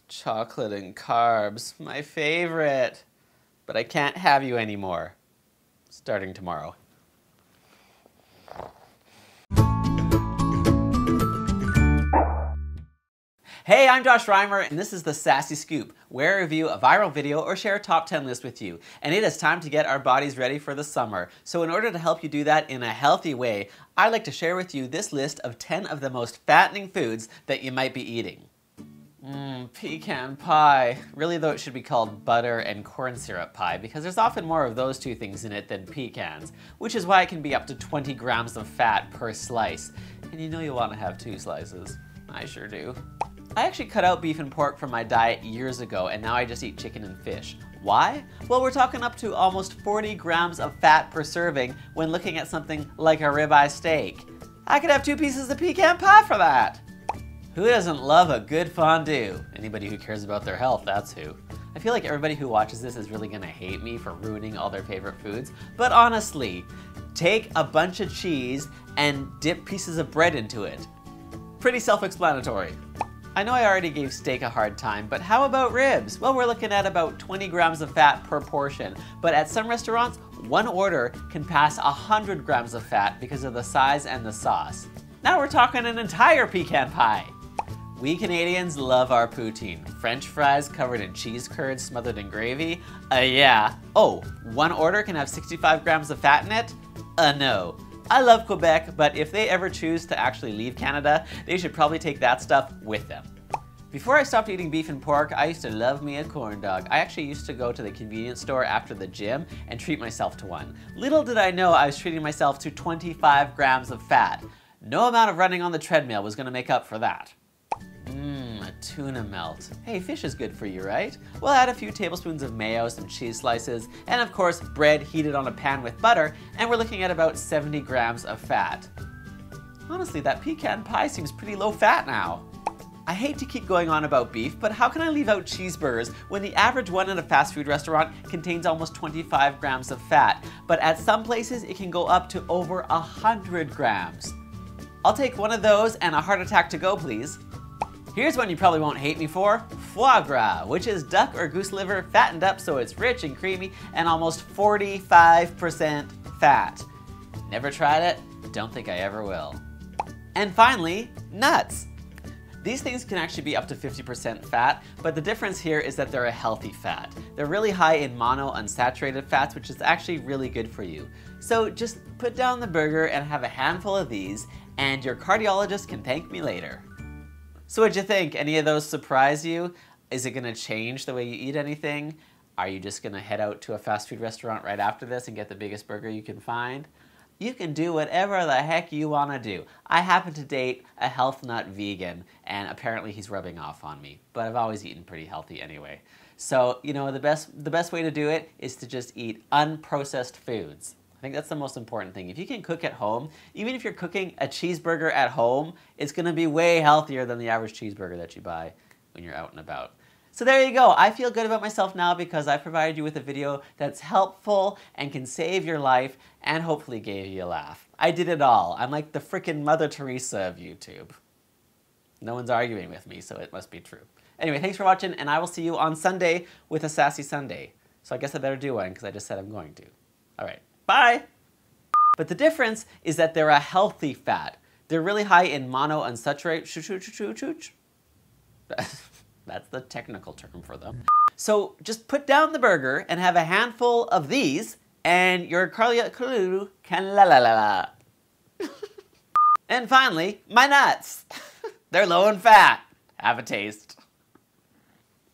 Chocolate and carbs, my favorite. But I can't have you anymore. Starting tomorrow. Hey, I'm Josh Reimer, and this is the Sassy Scoop, where I review a viral video or share a top 10 list with you. And it is time to get our bodies ready for the summer. So in order to help you do that in a healthy way, I'd like to share with you this list of 10 of the most fattening foods that you might be eating. Pecan pie. Really though, it should be called butter and corn syrup pie because there's often more of those two things in it than pecans, which is why it can be up to 20 grams of fat per slice. And you know you want to have 2 slices. I sure do. I actually cut out beef and pork from my diet years ago, and now I just eat chicken and fish. Why? Well, we're talking up to almost 40 grams of fat per serving when looking at something like a ribeye steak. I could have 2 pieces of pecan pie for that. Who doesn't love a good fondue? Anybody who cares about their health, that's who. I feel like everybody who watches this is really gonna hate me for ruining all their favorite foods, but honestly, take a bunch of cheese and dip pieces of bread into it. Pretty self-explanatory. I know I already gave steak a hard time, but how about ribs? Well, we're looking at about 20 grams of fat per portion, but at some restaurants, one order can pass 100 grams of fat because of the size and the sauce. Now we're talking an entire pecan pie. We Canadians love our poutine. French fries covered in cheese curds smothered in gravy? Yeah. Oh, one order can have 65 grams of fat in it? No. I love Quebec, but if they ever choose to actually leave Canada, they should probably take that stuff with them. Before I stopped eating beef and pork, I used to love me a corn dog. I actually used to go to the convenience store after the gym and treat myself to one. Little did I know I was treating myself to 25 grams of fat. No amount of running on the treadmill was gonna make up for that. A tuna melt. Hey, fish is good for you, right? We'll add a few tablespoons of mayo, some cheese slices, and of course bread heated on a pan with butter, and we're looking at about 70 grams of fat. Honestly, that pecan pie seems pretty low fat now. I hate to keep going on about beef, but how can I leave out cheeseburgers when the average one at a fast food restaurant contains almost 25 grams of fat, but at some places it can go up to over 100 grams. I'll take one of those and a heart attack to go, please. Here's one you probably won't hate me for, foie gras, which is duck or goose liver fattened up so it's rich and creamy and almost 45% fat. Never tried it, don't think I ever will. And finally, nuts. These things can actually be up to 50% fat, but the difference here is that they're a healthy fat. They're really high in monounsaturated fats, which is actually really good for you. So just put down the burger and have a handful of these, and your cardiologist can thank me later. So what'd you think? Any of those surprise you? Is it gonna change the way you eat anything? Are you just gonna head out to a fast food restaurant right after this and get the biggest burger you can find? You can do whatever the heck you wanna do. I happen to date a health nut vegan, and apparently he's rubbing off on me, but I've always eaten pretty healthy anyway. So, you know, the best way to do it is to just eat unprocessed foods. I think that's the most important thing. If you can cook at home, even if you're cooking a cheeseburger at home, it's gonna be way healthier than the average cheeseburger that you buy when you're out and about. So there you go. I feel good about myself now because I provided you with a video that's helpful and can save your life and hopefully gave you a laugh. I did it all. I'm like the frickin' Mother Teresa of YouTube. No one's arguing with me, so it must be true. Anyway, thanks for watching, and I will see you on Sunday with a Sassy Sunday. So I guess I better do one because I just said I'm going to. All right. Bye! But the difference is that they're a healthy fat. They're really high in monounsaturated. That's the technical term for them. So just put down the burger and have a handful of these, and your cardiologist can la la la la. And finally, my nuts. They're low in fat. Have a taste.